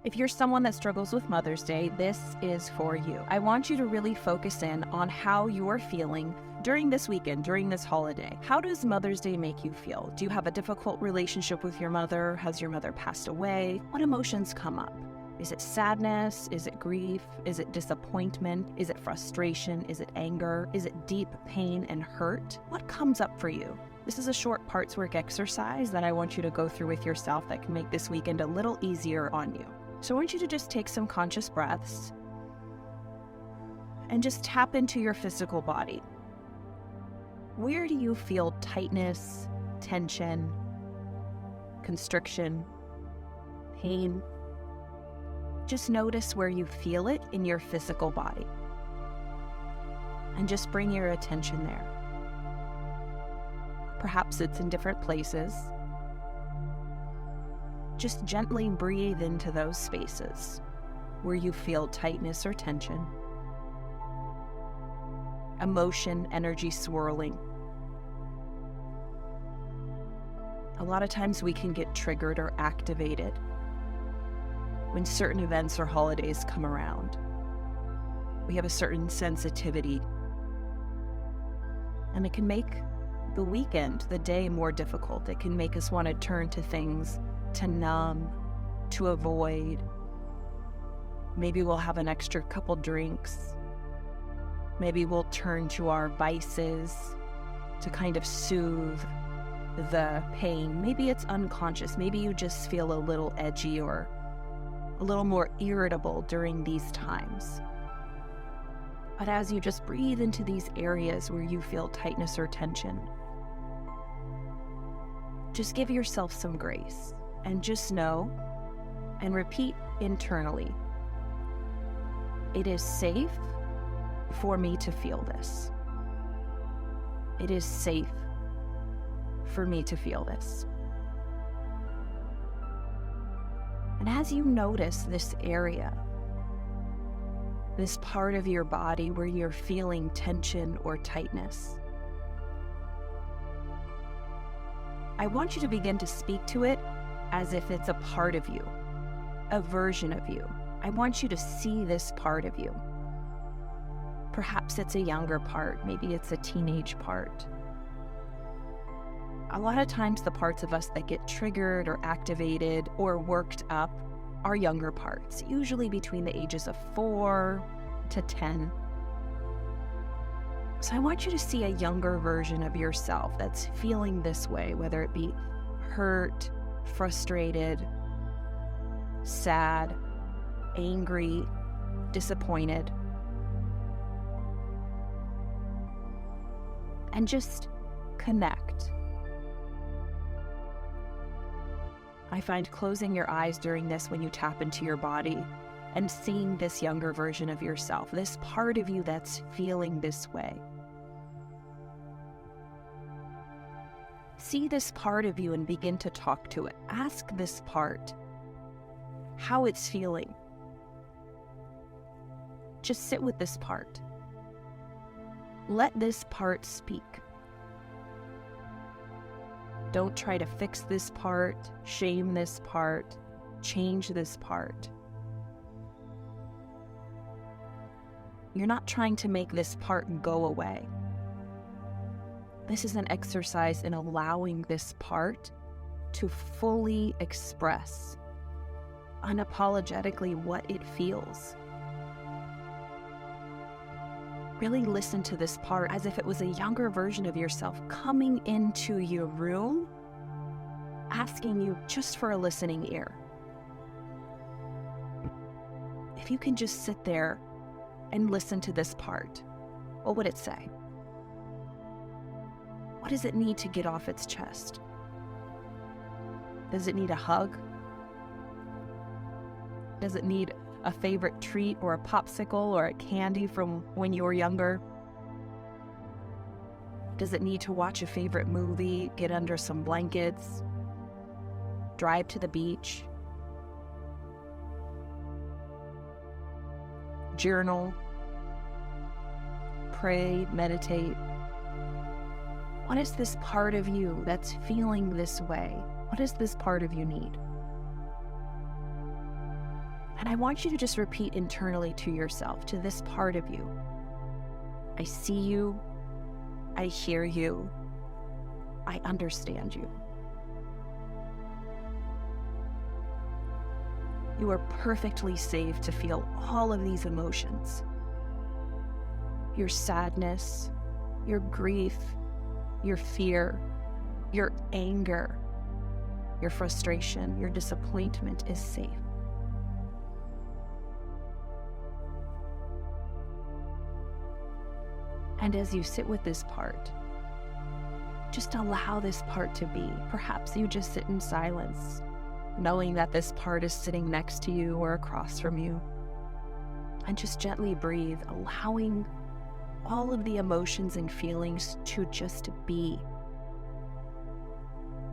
If you're someone that struggles with Mother's Day, this is for you. I want you to really focus in on how you're feeling during this weekend, during this holiday. How does Mother's Day make you feel? Do you have a difficult relationship with your mother? Has your mother passed away? What emotions come up? Is it sadness? Is it grief? Is it disappointment? Is it frustration? Is it anger? Is it deep pain and hurt? What comes up for you? This is a short parts work exercise that I want you to go through with yourself that can make this weekend a little easier on you. So I want you to just take some conscious breaths and just tap into your physical body. Where do you feel tightness, tension, constriction, pain? Just notice where you feel it in your physical body. And just bring your attention there. Perhaps it's in different places. Just gently breathe into those spaces where you feel tightness or tension, emotion, energy swirling. A lot of times we can get triggered or activated when certain events or holidays come around. We have a certain sensitivity, and it can make the weekend, the day, more difficult. It can make us want to turn to things to numb, to avoid. Maybe we'll have an extra couple drinks. Maybe we'll turn to our vices to kind of soothe the pain. Maybe it's unconscious. Maybe you just feel a little edgy or a little more irritable during these times. But as you just breathe into these areas where you feel tightness or tension, just give yourself some grace. And just know and repeat internally, it is safe for me to feel this. It is safe for me to feel this. And as you notice this area, this part of your body where you're feeling tension or tightness, I want you to begin to speak to it as if it's a part of you, a version of you. I want you to see this part of you. Perhaps it's a younger part, maybe it's a teenage part. A lot of times the parts of us that get triggered or activated or worked up are younger parts, usually between the ages of 4 to 10. So I want you to see a younger version of yourself that's feeling this way, whether it be hurt, frustrated, sad, angry, disappointed. And just connect. I find closing your eyes during this when you tap into your body and seeing this younger version of yourself, this part of you that's feeling this way. See this part of you and begin to talk to it. Ask this part how it's feeling. Just sit with this part. Let this part speak. Don't try to fix this part, shame this part, change this part. You're not trying to make this part go away. This is an exercise in allowing this part to fully express unapologetically what it feels. Really listen to this part as if it was a younger version of yourself coming into your room, asking you just for a listening ear. If you can just sit there and listen to this part, what would it say? What does it need to get off its chest? Does it need a hug? Does it need a favorite treat or a popsicle or a candy from when you were younger? Does it need to watch a favorite movie, get under some blankets, drive to the beach, journal, pray, meditate? What is this part of you that's feeling this way? What does this part of you need? And I want you to just repeat internally to yourself, to this part of you: I see you, I hear you, I understand you. You are perfectly safe to feel all of these emotions. Your sadness, your grief, your fear, your anger, your frustration, your disappointment is safe. And as you sit with this part, just allow this part to be. Perhaps you just sit in silence, knowing that this part is sitting next to you or across from you. And just gently breathe, allowing all of the emotions and feelings to just be.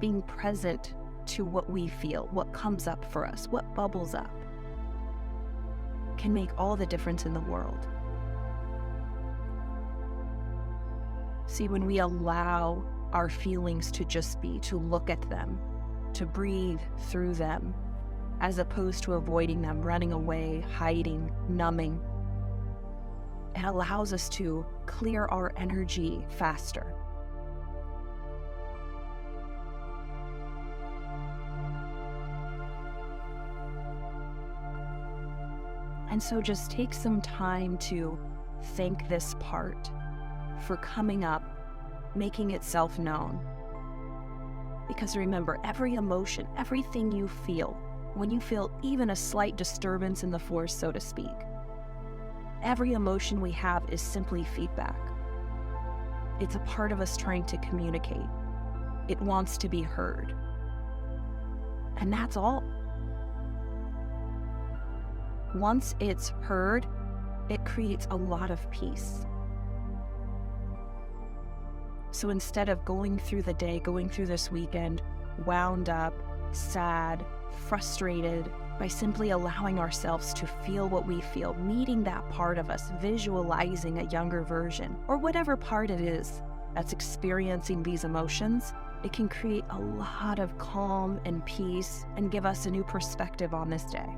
Being present to what we feel, what comes up for us, what bubbles up, can make all the difference in the world. See, when we allow our feelings to just be, to look at them, to breathe through them, as opposed to avoiding them, running away, hiding, numbing, it allows us to clear our energy faster. And so just take some time to thank this part for coming up, making itself known. Because remember, every emotion, everything you feel, when you feel even a slight disturbance in the force, so to speak, every emotion we have is simply feedback. It's a part of us trying to communicate. It wants to be heard. And that's all. Once it's heard, it creates a lot of peace. So instead of going through the day, going through this weekend, wound up, sad, frustrated, by simply allowing ourselves to feel what we feel, meeting that part of us, visualizing a younger version, or whatever part it is that's experiencing these emotions, it can create a lot of calm and peace and give us a new perspective on this day.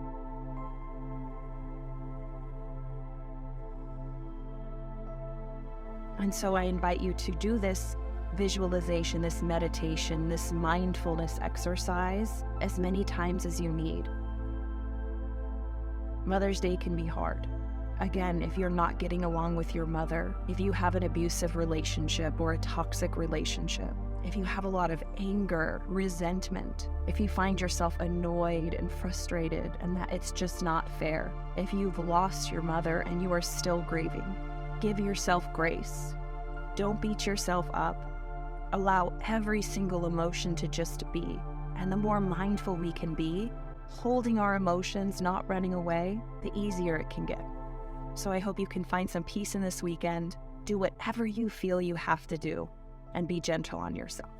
And so I invite you to do this visualization, this meditation, this mindfulness exercise as many times as you need. Mother's Day can be hard. Again, if you're not getting along with your mother, if you have an abusive relationship or a toxic relationship, if you have a lot of anger, resentment, if you find yourself annoyed and frustrated and that it's just not fair, if you've lost your mother and you are still grieving, give yourself grace. Don't beat yourself up. Allow every single emotion to just be. And the more mindful we can be, holding our emotions, not running away, the easier it can get. So I hope you can find some peace in this weekend. Do whatever you feel you have to do, and be gentle on yourself.